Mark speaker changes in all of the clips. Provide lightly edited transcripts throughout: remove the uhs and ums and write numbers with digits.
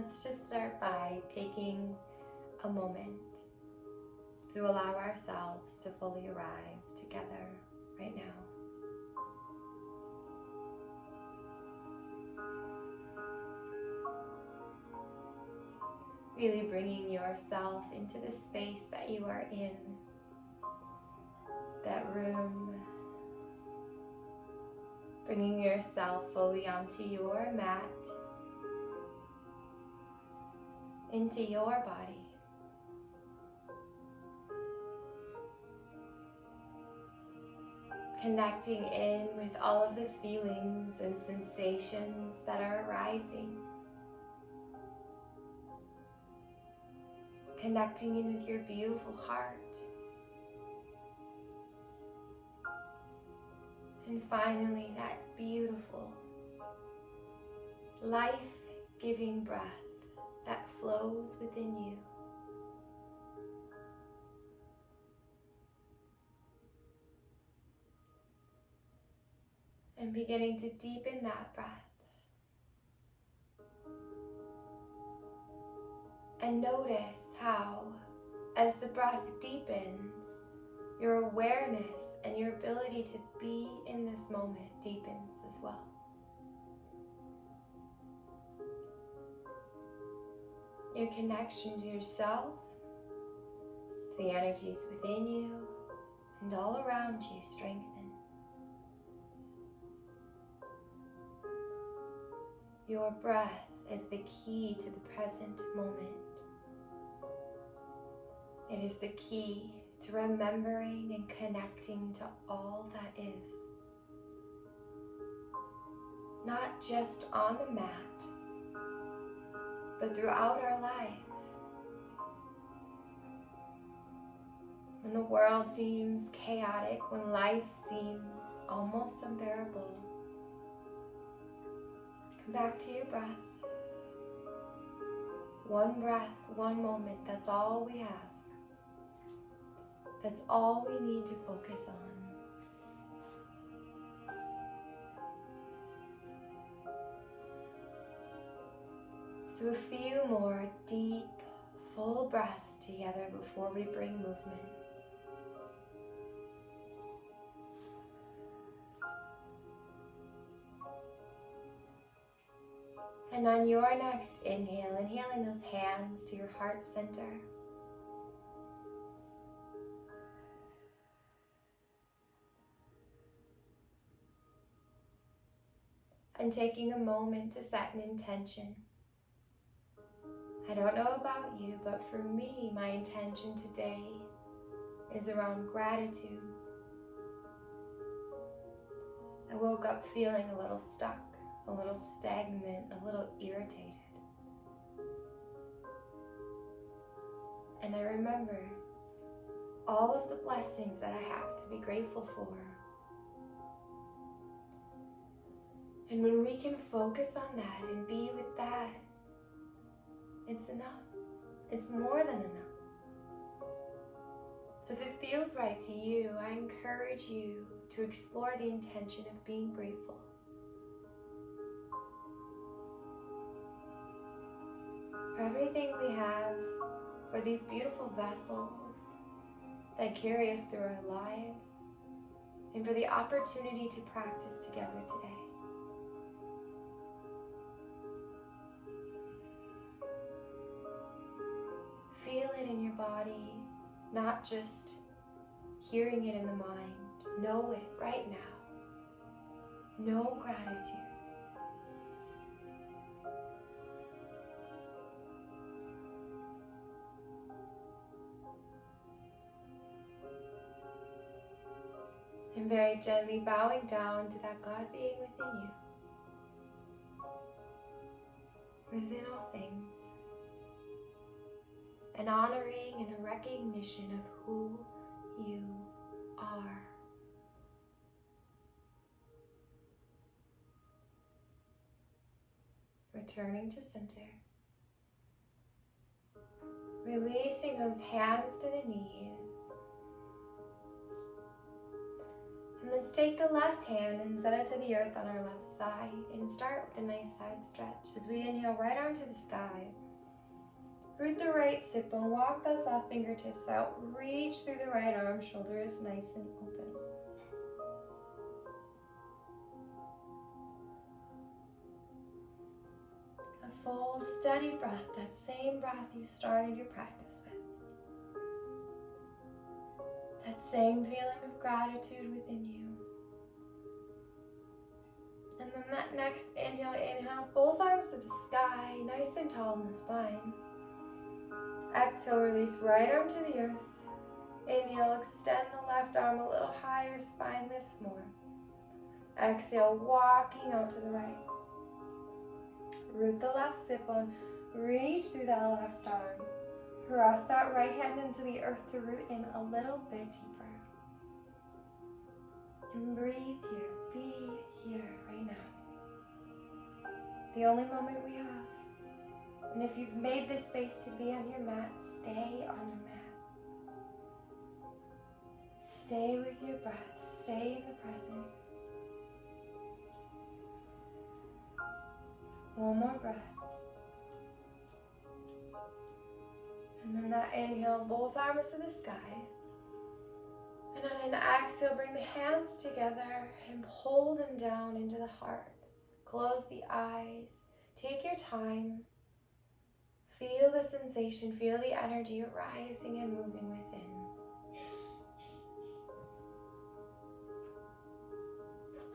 Speaker 1: Let's just start by taking a moment to allow ourselves to fully arrive together right now. Really bringing yourself into the space that you are in, that room. Bringing yourself fully onto your mat, into your body. Connecting in with all of the feelings and sensations that are arising. Connecting in with your beautiful heart. And finally, that beautiful, life-giving breath that flows within you. And beginning to deepen that breath. And notice how, as the breath deepens, your awareness and your ability to be in this moment deepens as well. Your connection to yourself, to the energies within you, and all around you strengthen. Your breath is the key to the present moment. It is the key to remembering and connecting to all that is. Not just on the mat, but throughout our lives. When the world seems chaotic, when life seems almost unbearable, come back to your breath. One breath, one moment, that's all we have. That's all we need to focus on. So a few more deep, full breaths together before we bring movement. And on your next inhale, inhaling those hands to your heart center. And taking a moment to set an intention. I don't know about you, but for me, my intention today is around gratitude. I woke up feeling a little stuck, a little stagnant, a little irritated. And I remember all of the blessings that I have to be grateful for. And when we can focus on that and be with that, it's enough. It's more than enough. So if it feels right to you, I encourage you to explore the intention of being grateful. For everything we have, for these beautiful vessels that carry us through our lives, and for the opportunity to practice together today. Feel it in your body, not just hearing it in the mind. Know it right now. Know gratitude. And very gently bowing down to that God being within you, within all things. An honoring and a recognition of who you are. Returning to center. Releasing those hands to the knees. And let's take the left hand and set it to the earth on our left side and start with a nice side stretch. As we inhale, right arm to the sky. Root the right sit bone, walk those left fingertips out, reach through the right arm, shoulders nice and open. A full, steady breath, that same breath you started your practice with. That same feeling of gratitude within you. And then that next inhale, inhales both arms to the sky, nice and tall in the spine. Exhale, release right arm to the earth. Inhale, extend the left arm a little higher, spine lifts more. Exhale, walking out to the right. Root the left sit bone, reach through that left arm. Press that right hand into the earth to root in a little bit deeper. And breathe here, be here right now. The only moment we have. And if you've made this space to be on your mat, stay on your mat. Stay with your breath, stay in the present. One more breath. And then that inhale, both arms to the sky. And on an exhale, bring the hands together and pull them down into the heart. Close the eyes. Take your time. Feel the sensation, feel the energy rising and moving within.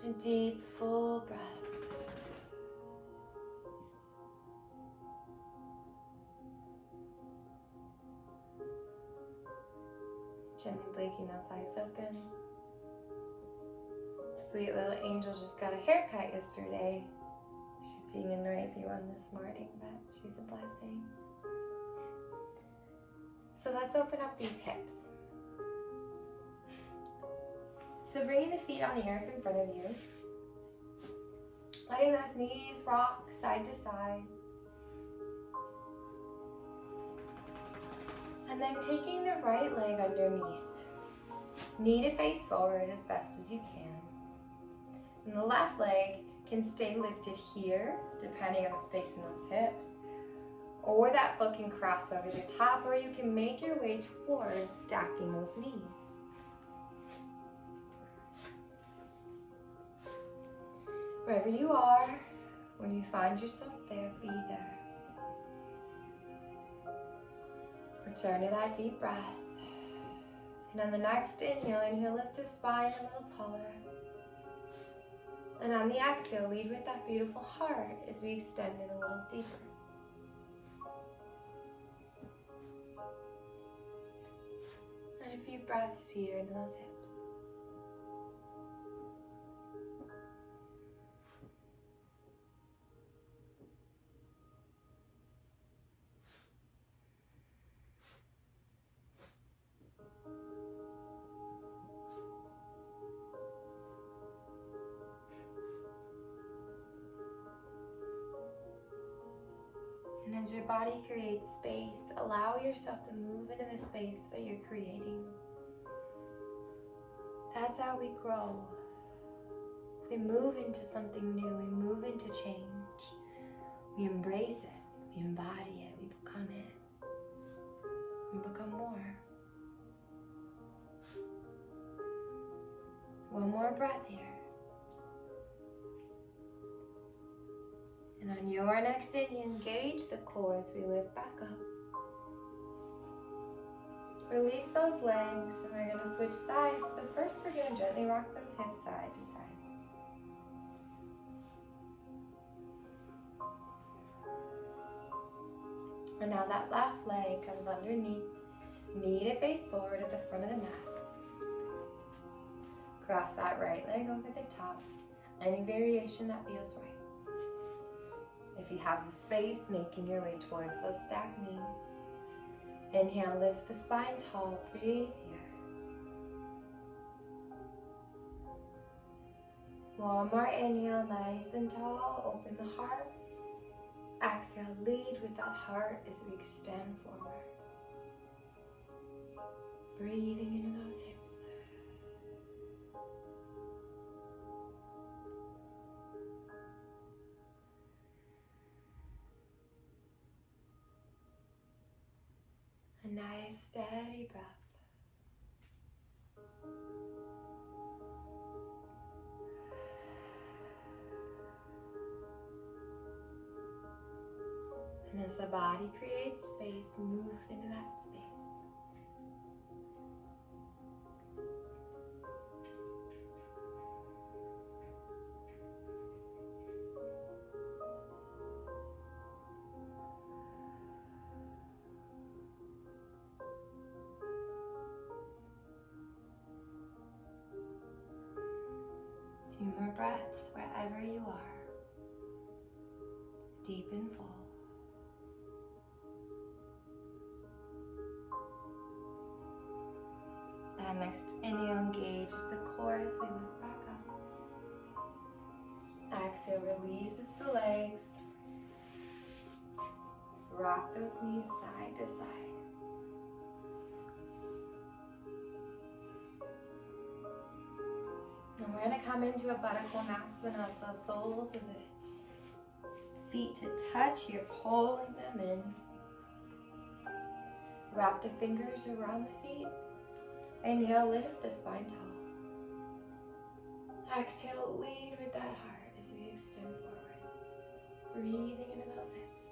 Speaker 1: A deep, full breath. Gently blinking those eyes open. Sweet little angel just got a haircut yesterday. She's being a noisy one this morning, but she's a blessing. So let's open up these hips. So bringing the feet on the earth in front of you. Letting those knees rock side to side. And then taking the right leg underneath. Knee to face forward as best as you can. And the left leg can stay lifted here, depending on the space in those hips. Or that foot can cross over the top, or you can make your way towards stacking those knees. Wherever you are, when you find yourself there, be there. Return to that deep breath. And on the next inhale, lift the spine a little taller. And on the exhale, lead with that beautiful heart as we extend it a little deeper. And a few breaths here into those hips. And as your body creates space, allow yourself to move into the space that you're creating. That's how we grow. We move into something new. We move into change. We embrace it. We embody it. We become it. We become more. One more breath here. And on your next inhale, engage the core as we lift back up. Release those legs, and we're going to switch sides, but first we're going to gently rock those hips side to side. And now that left leg comes underneath, knee to face forward at the front of the mat. Cross that right leg over the top, any variation that feels right. If you have the space, making your way towards those stacked knees. Inhale, lift the spine tall, breathe here. One more inhale, nice and tall, open the heart. Exhale, lead with that heart as we extend forward. Breathing into those hips. nice steady breath. And as the body creates space, move into that space. Two more breaths wherever you are. Deep and full. That next inhale engages the core as we lift back up. Exhale releases the legs. Rock those knees side to side. And we're going to come into a Baddha Konasana, so soles of the feet to touch. You're pulling them in. Wrap the fingers around the feet. Inhale, lift the spine tall. Exhale, lead with that heart as we extend forward. Breathing into those hips.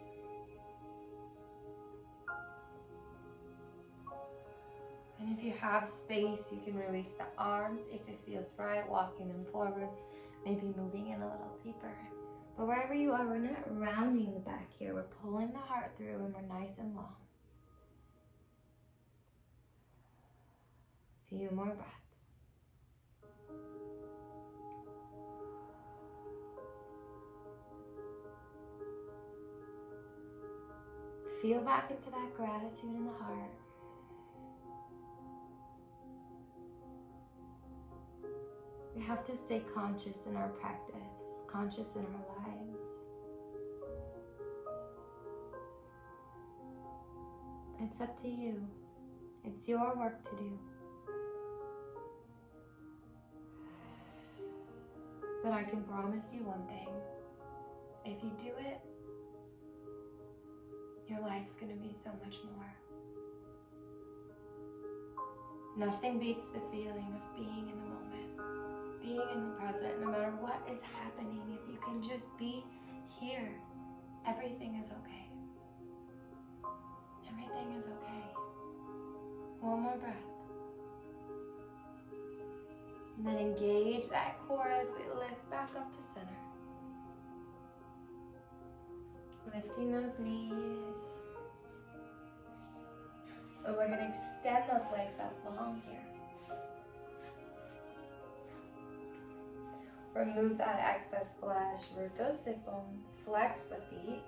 Speaker 1: And if you have space, you can release the arms if it feels right, walking them forward, maybe moving in a little deeper. But wherever you are, we're not rounding the back here. We're pulling the heart through and we're nice and long. Few more breaths. Feel back into that gratitude in the heart. We have to stay conscious in our practice, conscious in our lives. It's up to you. It's your work to do. But I can promise you one thing. If you do it, your life's going to be so much more. Nothing beats the feeling of being in the moment, being in the present, no matter what is happening. If you can just be here, everything is okay. Everything is okay. One more breath. And then engage that core as we lift back up to center. Lifting those knees. And we're going to extend those legs up long here. Remove that excess flesh, root those sit bones, flex the feet.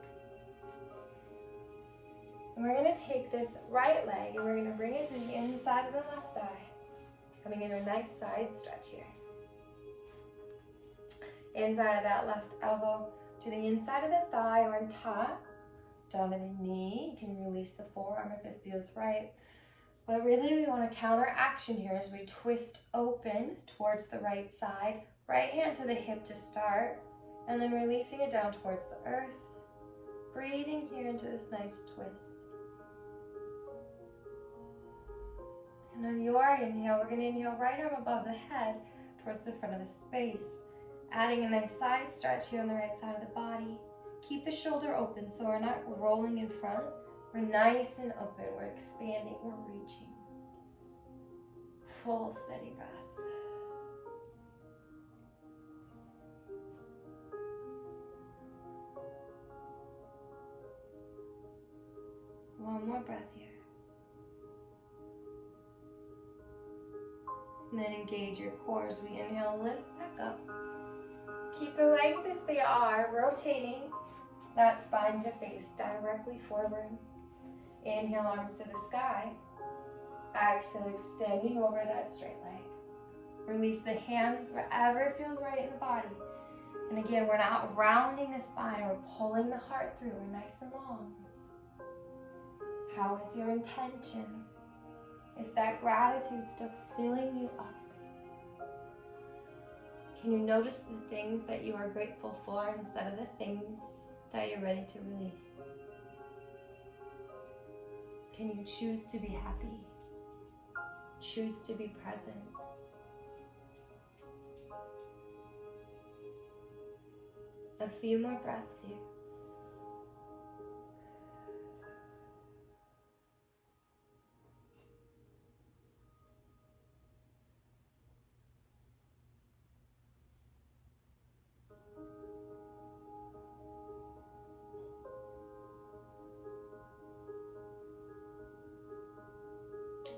Speaker 1: And we're going to take this right leg and we're going to bring it to the inside of the left thigh. Coming in a nice side stretch here. Inside of that left elbow to the inside of the thigh or on top. Down to the knee. You can release the forearm if it feels right. But really we want to counter action here as we twist open towards the right side. Right hand to the hip to start. And then releasing it down towards the earth. Breathing here into this nice twist. And on your inhale, we're going to inhale right arm above the head towards the front of the space. Adding a nice side stretch here on the right side of the body. Keep the shoulder open so we're not rolling in front. We're nice and open. We're expanding. We're reaching. Full steady breath. One more breath here. And then engage your core as we inhale, lift back up. Keep the legs as they are, rotating that spine to face directly forward. Inhale, arms to the sky. Exhale, extending over that straight leg. Release the hands wherever it feels right in the body. And again, we're not rounding the spine, we're pulling the heart through. We're nice and long. How is your intention? Is that gratitude still filling you up? Can you notice the things that you are grateful for instead of the things that you're ready to release? can you choose to be happy? Choose to be present. A few more breaths here.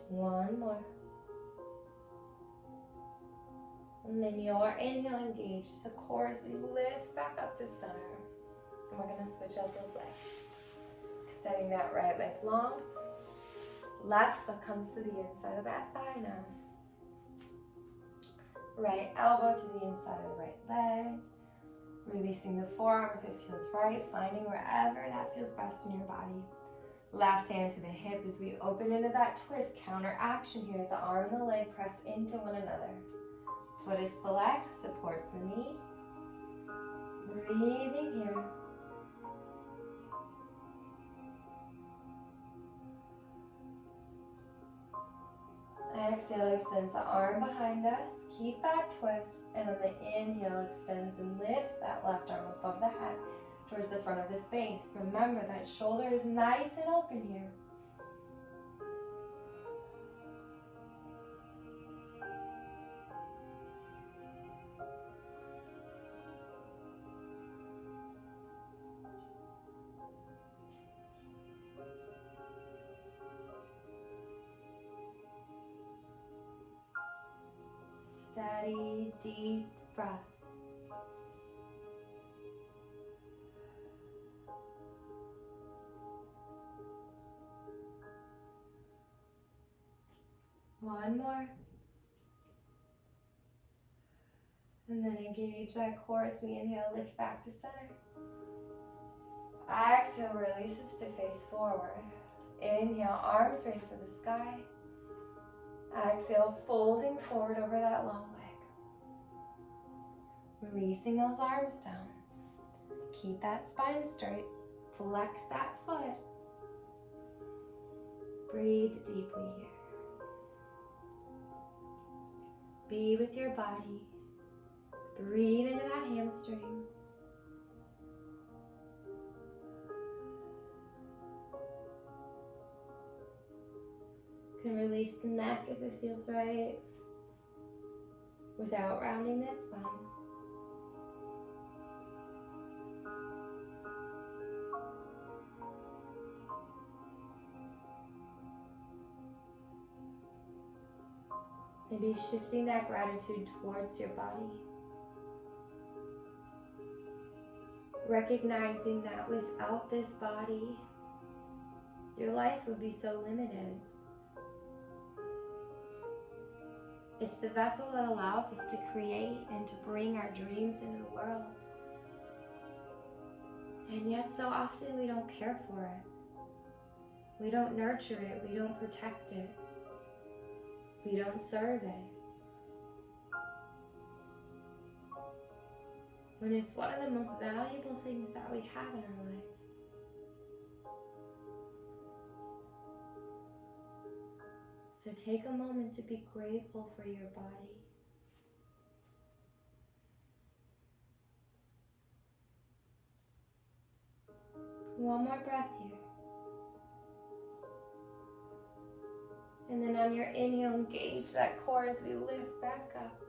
Speaker 1: One more. And then your inhale, engage the core as we lift back up to center. And we're going to switch out those legs. Extending that right leg long. Left foot comes to the inside of that thigh now. Right elbow to the inside of the right leg. Releasing the forearm if it feels right. Finding wherever that feels best in your body. Left hand to the hip as we open into that twist. Counter action here as the arm and the leg press into one another. Foot is flexed, supports the knee. Breathing here. Exhale, extends the arm behind us. Keep that twist. And on the inhale, extends and lifts that left arm above the head towards the front of the space. Remember that shoulder is nice and open here. Steady, deep breath. One more. And then engage that core as we inhale, lift back to center. Exhale, releases to face forward. Inhale, arms raise to the sky. Exhale, folding forward over that long leg. Releasing those arms down. Keep that spine straight. Flex that foot. Breathe deeply here. Be with your body. Breathe into that hamstring. You can release the neck if it feels right, without rounding that spine. Maybe shifting that gratitude towards your body. Recognizing that without this body, your life would be so limited. It's the vessel that allows us to create and to bring our dreams into the world. And yet so often we don't care for it. We don't nurture it. We don't protect it. We don't serve it. When it's one of the most valuable things that we have in our life. So take a moment to be grateful for your body. One more breath here. And then on your inhale, engage that core as we lift back up.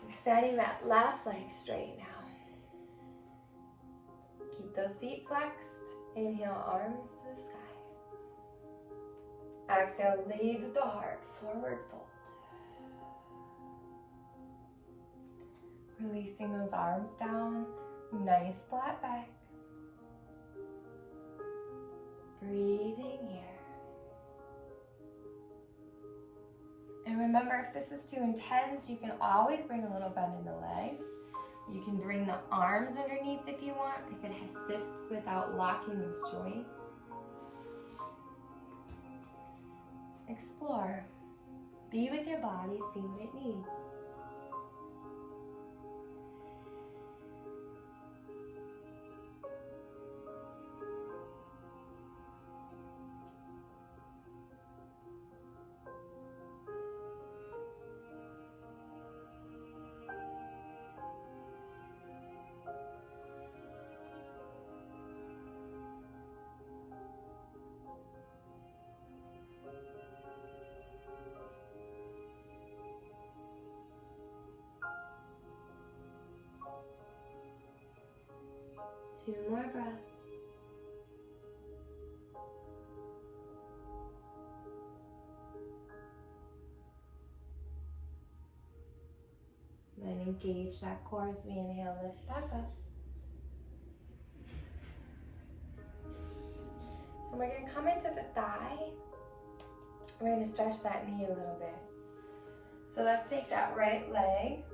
Speaker 1: Extending that left leg straight now. Keep those feet flexed. Inhale, arms to the sky. Exhale, lead the heart, forward fold. Releasing those arms down, nice flat back. Breathing here. And remember, if this is too intense, you can always bring a little bend in the legs. You can bring the arms underneath if you want, if it assists without locking those joints. Explore. Be with your body, see what it needs. 2 more breaths. Then engage that core as we inhale, lift back up. And we're going to come into the thigh. We're going to stretch that knee a little bit. So let's take that right leg,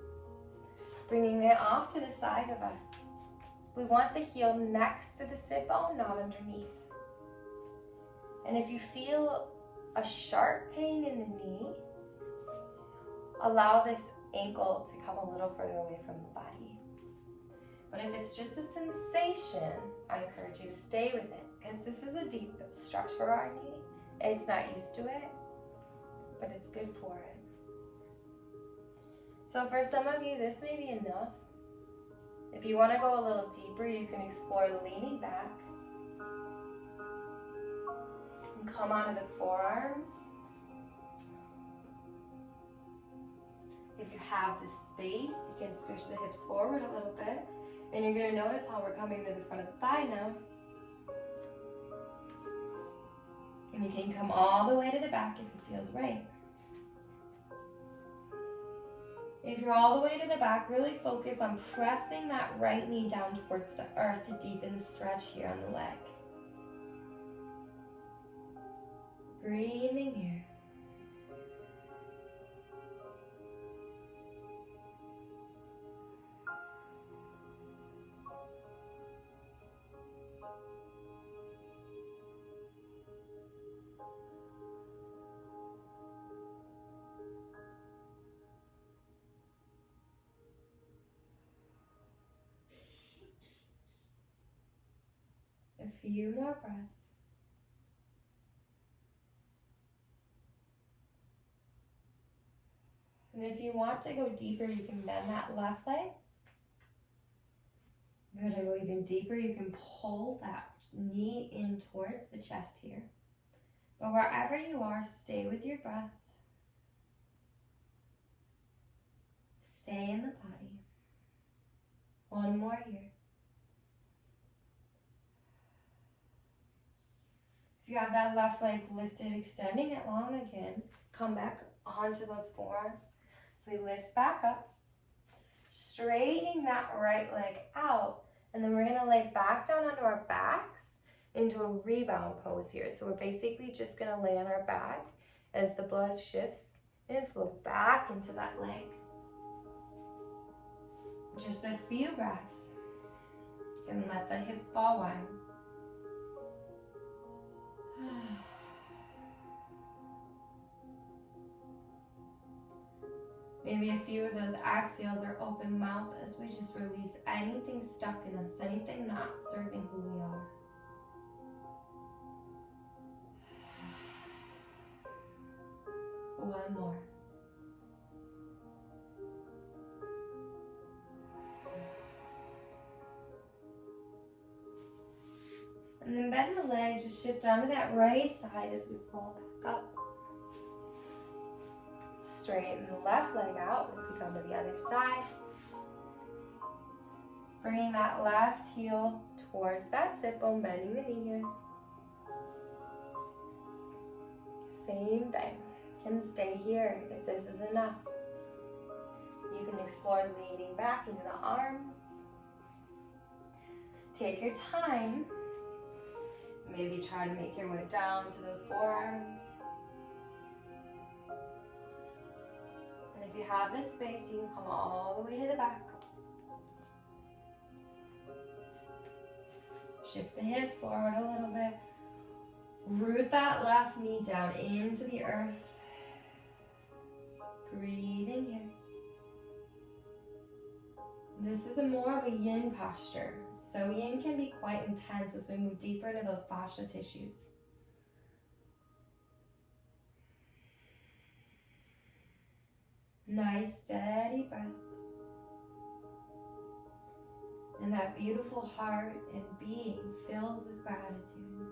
Speaker 1: bringing it off to the side of us. We want the heel next to the sit bone, not underneath. And if you feel a sharp pain in the knee, allow this ankle to come a little further away from the body. But if it's just a sensation, I encourage you to stay with it, because this is a deep stretch for our knee. It's not used to it, but it's good for it. So for some of you, this may be enough. If you want to go a little deeper, you can explore leaning back and come onto the forearms. If you have the space, you can squish the hips forward a little bit. And you're going to notice how we're coming to the front of the thigh now. And we can come all the way to the back if it feels right. If you're all the way to the back, really focus on pressing that right knee down towards the earth to deepen the stretch here on the leg. Breathing here. A few more breaths. And if you want to go deeper, you can bend that left leg. If you want to go even deeper, you can pull that knee in towards the chest here. But wherever you are, stay with your breath. Stay in the body. One more here. If you have that left leg lifted, extending it long again, come back onto those forearms. So we lift back up, straightening that right leg out, and then we're going to lay back down onto our backs into a rebound pose here. So we're basically just going to lay on our back as the blood shifts and flows back into that leg. Just a few breaths. And let the hips fall wide. Maybe a few of those exhales are open mouth as we just release anything stuck in us, anything not serving who we are. One more. And then bend the leg, just shift onto that right side as we pull back up. Straighten the left leg out as we come to the other side. Bringing that left heel towards that sit bone, bending the knee here. Same thing. You can stay here if this is enough. You can explore leaning back into the arms. Take your time. Maybe try to make your way down to those forearms. And if you have this space, you can come all the way to the back. Shift the hips forward a little bit. Root that left knee down into the earth. Breathing here. This is more of a yin posture. So yin can be quite intense as we move deeper into those fascia tissues. Nice steady breath. And that beautiful heart and being filled with gratitude.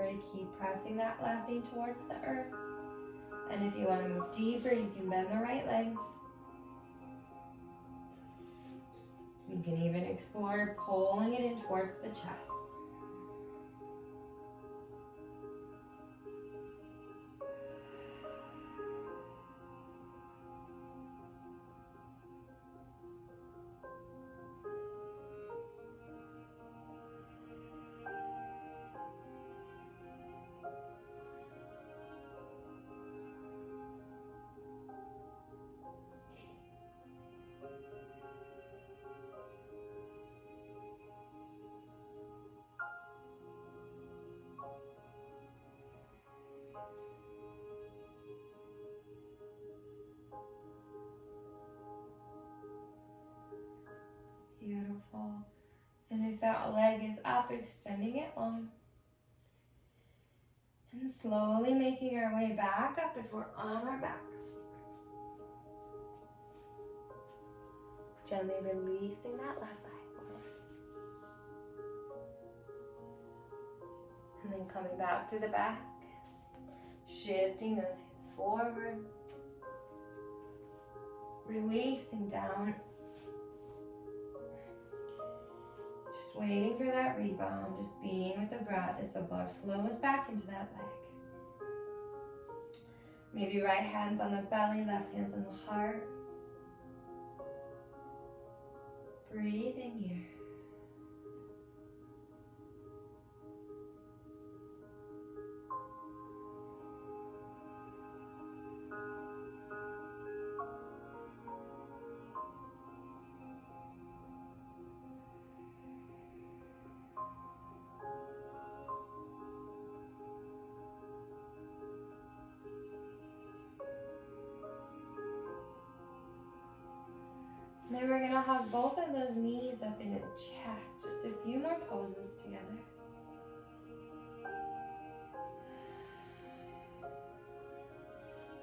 Speaker 1: remember to keep pressing that left knee towards the earth. And if you want to move deeper, you can bend the right leg. You can even explore pulling it in towards the chest. Beautiful. And if that leg is up, extending it long. And slowly making our way back up if we're on our backs. Gently releasing that left leg. And then coming back to the back. Shifting those hips forward. Releasing down. Just waiting for that rebound, just being with the breath as the blood flows back into that leg. Maybe right hand's on the belly, left hand's on the heart. Breathe in here. Then we're going to hug both of those knees up into the chest. Just a few more poses together.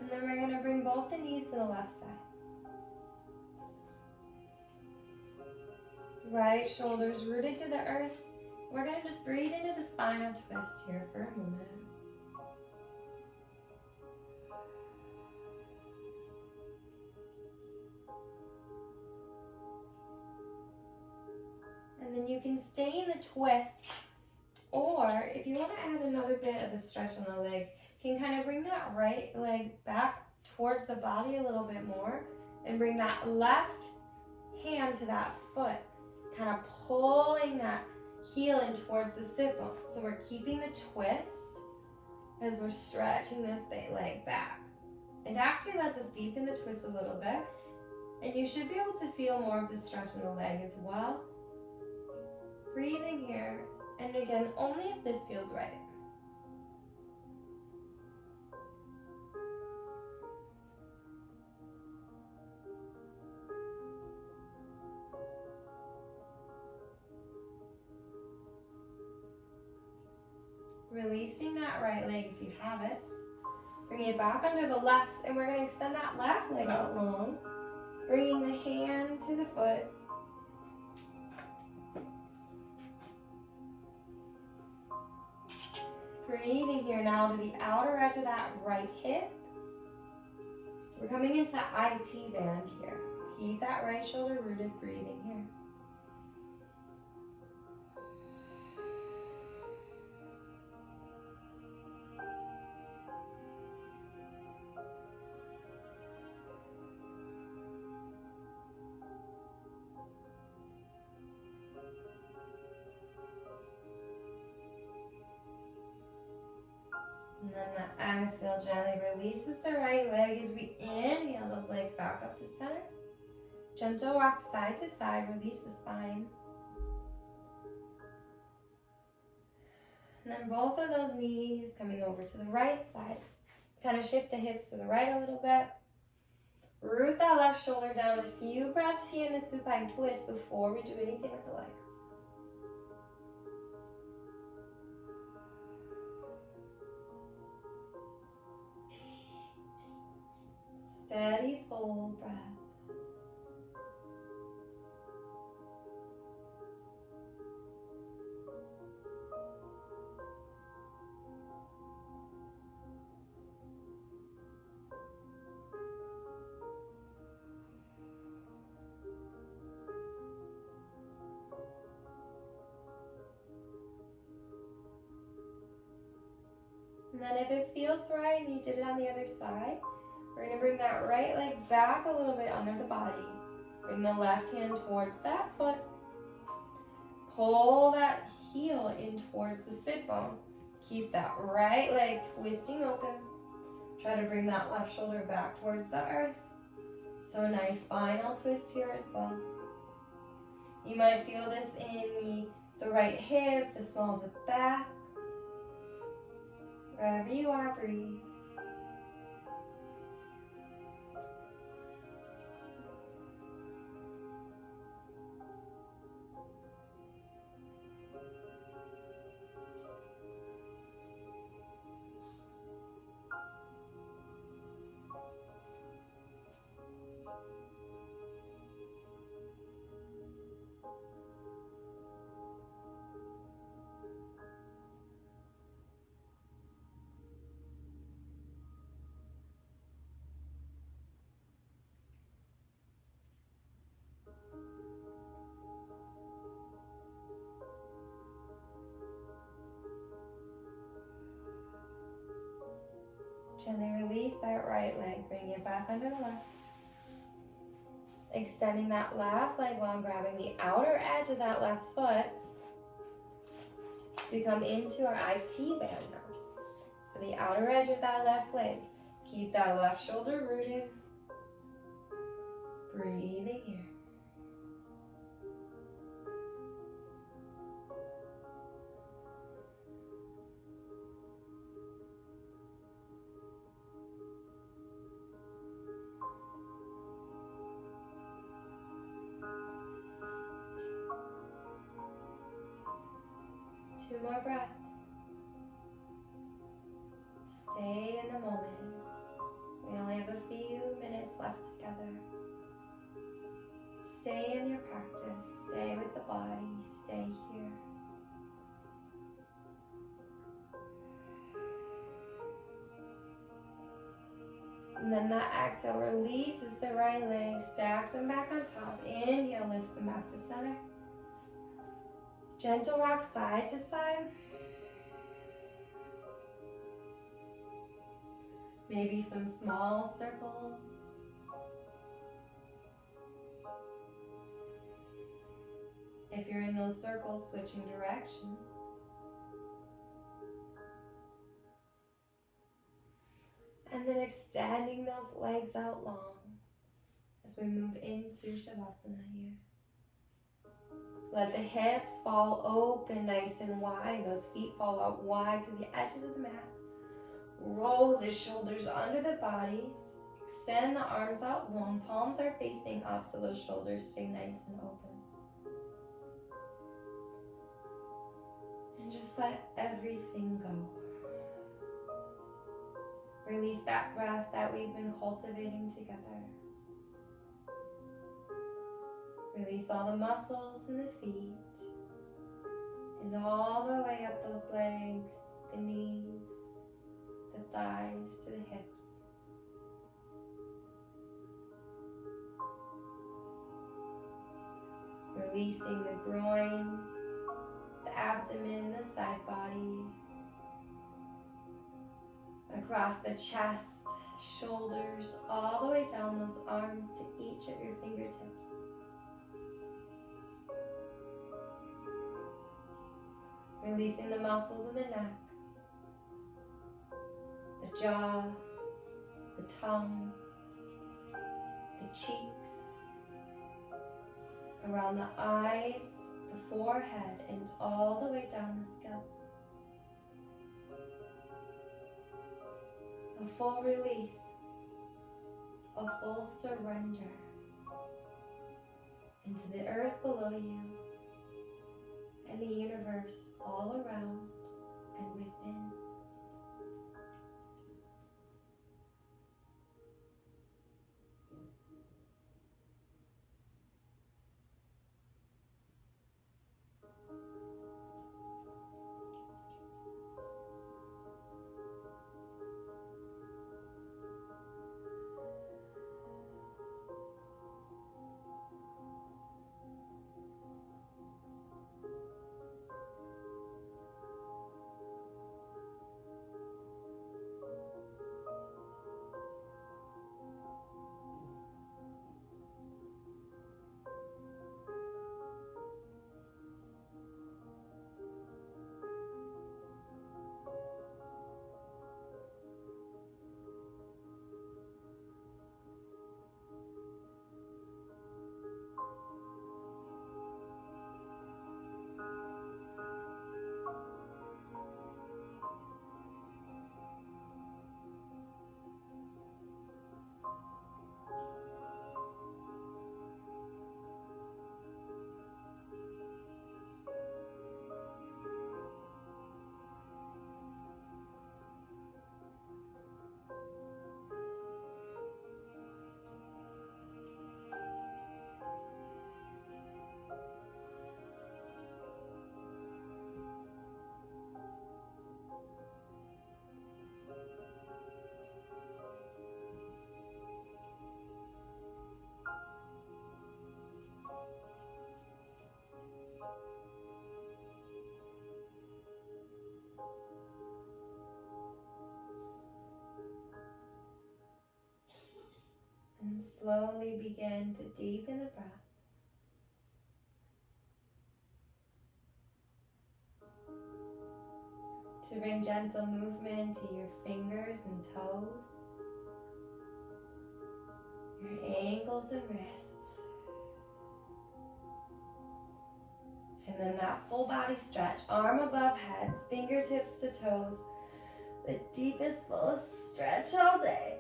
Speaker 1: And then we're going to bring both the knees to the left side. Right shoulders rooted to the earth. We're going to just breathe into the spinal twist here for a moment. And then you can stay in the twist, or if you want to add another bit of a stretch on the leg, you can kind of bring that right leg back towards the body a little bit more and bring that left hand to that foot, kind of pulling that heel in towards the sit bone. So we're keeping the twist as we're stretching this leg back. It actually lets us deepen the twist a little bit, and you should be able to feel more of the stretch in the leg as well. Breathing here, and again, only if this feels right. Releasing that right leg if you have it. Bring it back under the left, and we're going to extend that left leg out long. Bringing the hand to the foot. Breathing here now to the outer edge of that right hip. We're coming into that IT band here. Keep that right shoulder rooted, breathing here. And then the exhale gently releases the right leg as we inhale those legs back up to center. Gentle rock side to side, release the spine. And then both of those knees coming over to the right side. Kind of shift the hips to the right a little bit. Root that left shoulder down. A few breaths here in the supine twist before we do anything with the legs. Steady, full breath. then if it feels right and you did it on the other side, we're going to bring that right leg back a little bit under the body. Bring the left hand towards that foot. Pull that heel in towards the sit bone. Keep that right leg twisting open. Try to bring that left shoulder back towards the earth. So a nice spinal twist here as well. You might feel this in the right hip, the small of the back. Wherever you are, breathe. Gently release that right leg, bring it back under the left. Extending that left leg long, grabbing the outer edge of that left foot. We come into our IT band now. So the outer edge of that left leg. Keep that left shoulder rooted. Breathing here. Two more breaths. Stay in the moment. We only have a few minutes left together. Stay in your practice. Stay with the body. Stay here. And then that exhale releases the right leg, stacks them back on top. Inhale, lifts them back to center. Gentle rock side to side. Maybe some small circles. If you're in those circles, switching direction. And then extending those legs out long as we move into Shavasana here. Let the hips fall open nice and wide. Those feet fall out wide to the edges of the mat. Roll the shoulders under the body. Extend the arms out long. Palms are facing up so those shoulders stay nice and open. And just let everything go. Release that breath that we've been cultivating together. Release all the muscles in the feet and all the way up those legs, the knees, the thighs to the hips. Releasing the groin, the abdomen, the side body, across the chest, shoulders, all the way down those arms to each of your fingertips. Releasing the muscles of the neck, the jaw, the tongue, the cheeks, around the eyes, the forehead, and all the way down the scalp. A full release, a full surrender into the earth below you and the universe all around and within. And slowly begin to deepen the breath. To bring gentle movement to your fingers and toes, your ankles and wrists. And then that full body stretch, arm above head, fingertips to toes. The deepest, fullest stretch all day.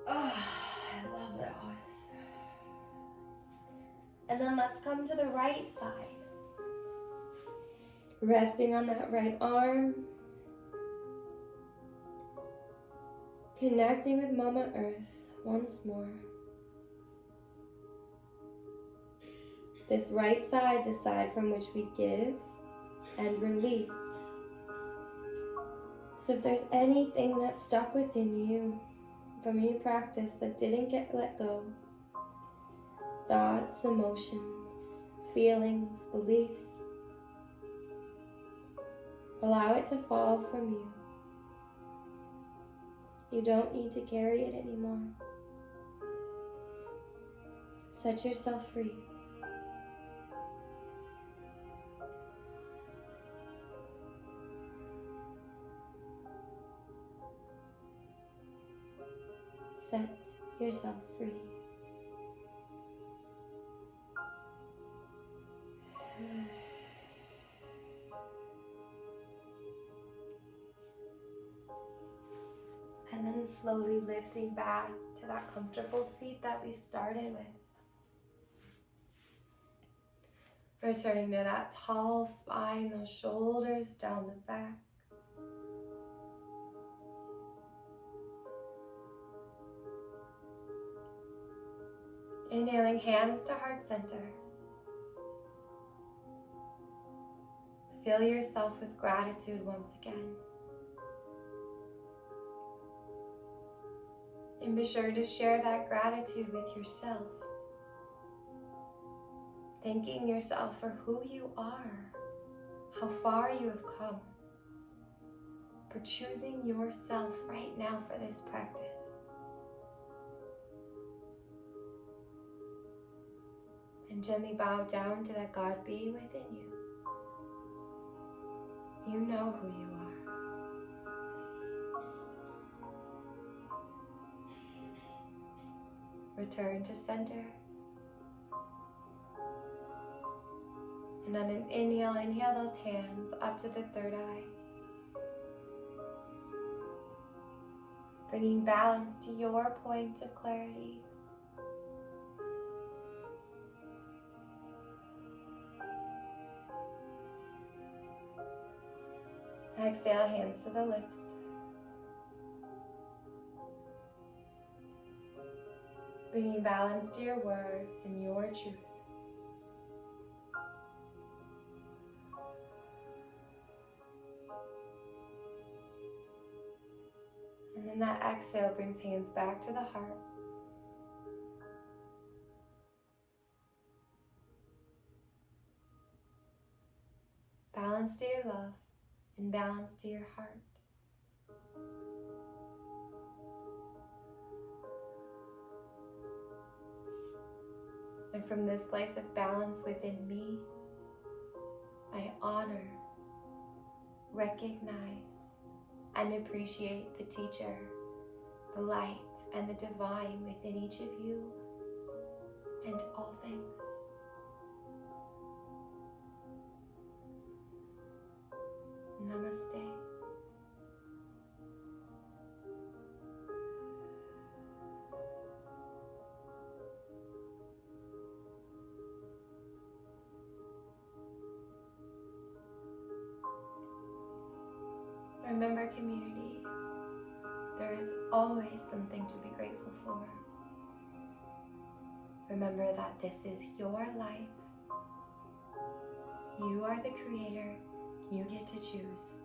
Speaker 1: Oh, I love those. And then let's come to the right side. Resting on that right arm. Connecting with Mama Earth once more. This right side, the side from which we give and release. So if there's anything that's stuck within you from your practice that didn't get let go, thoughts, emotions, feelings, beliefs, allow it to fall from you. You don't need to carry it anymore. Set yourself free. Set yourself free. And then slowly lifting back to that comfortable seat that we started with. Returning to that tall spine, those shoulders down the back. Inhaling, hands to heart center. Fill yourself with gratitude once again. And be sure to share that gratitude with yourself. Thanking yourself for who you are, how far you have come, for choosing yourself right now for this practice. And gently bow down to that God being within you. You know who you are. Return to center. And on an inhale, inhale those hands up to the third eye. Bringing balance to your point of clarity. Exhale, hands to the lips. Bringing balance to your words and your truth. And then that exhale brings hands back to the heart. Balance to your love and balance to your heart. And from this place of balance within me, I honor, recognize, and appreciate the teacher, the light, and the divine within each of you and all things. Namaste. Remember, community, there is always something to be grateful for. Remember that this is your life. You are the creator. You get to choose.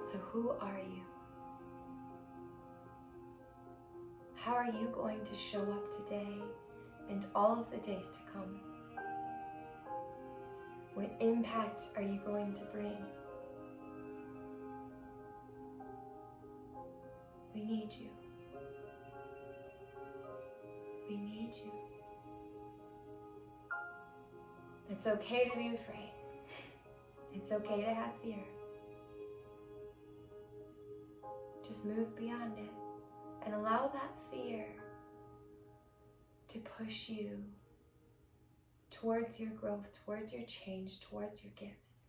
Speaker 1: So who are you? How are you going to show up today and all of the days to come? What impact are you going to bring? We need you. We need you. It's okay to be afraid. It's okay to have fear. Just move beyond it and allow that fear to push you towards your growth, towards your change, towards your gifts.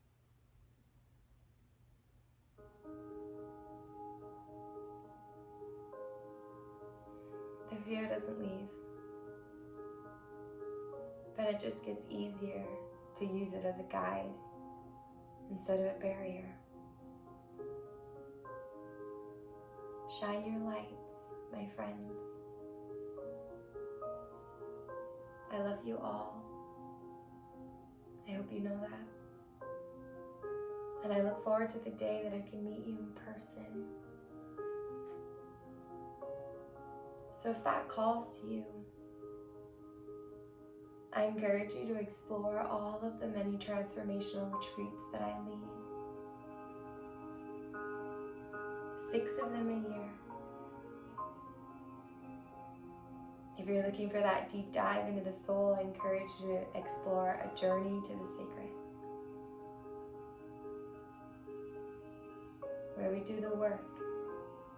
Speaker 1: The fear doesn't leave, but it just gets easier to use it as a guide instead of a barrier. Shine your lights, my friends. I love you all. I hope you know that. And I look forward to the day that I can meet you in person. So if that calls to you, I encourage you to explore all of the many transformational retreats that I lead. 6 of them a year. If you're looking for that deep dive into the soul, I encourage you to explore A Journey to the Sacred, where we do the work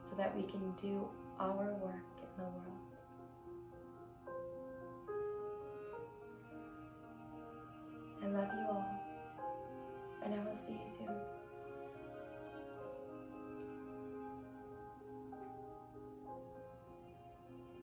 Speaker 1: so that we can do our work in the world. I love you all, and I will see you soon.